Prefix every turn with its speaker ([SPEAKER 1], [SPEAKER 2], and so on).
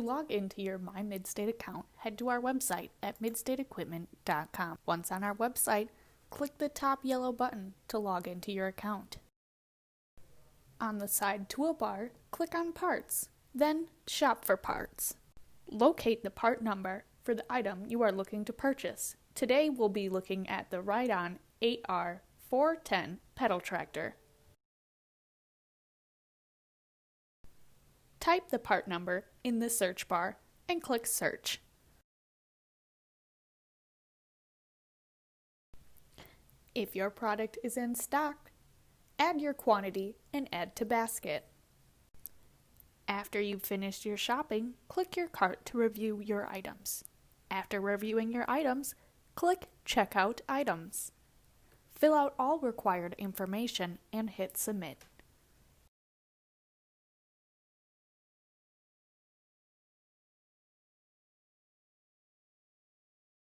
[SPEAKER 1] To log into your MyMidstate account, head to our website at midstateequipment.com. Once on our website, click the top yellow button to log into your account. On the side toolbar, click on Parts, then Shop for Parts. Locate the part number for the item you are looking to purchase. Today we'll be looking at the Ride-On 8R 410 pedal tractor. Type the part number in the search bar and click Search. If your product is in stock, add your quantity and add to basket. After you've finished your shopping, click your cart to review your items. After reviewing your items, click Checkout Items. Fill out all required information and hit Submit.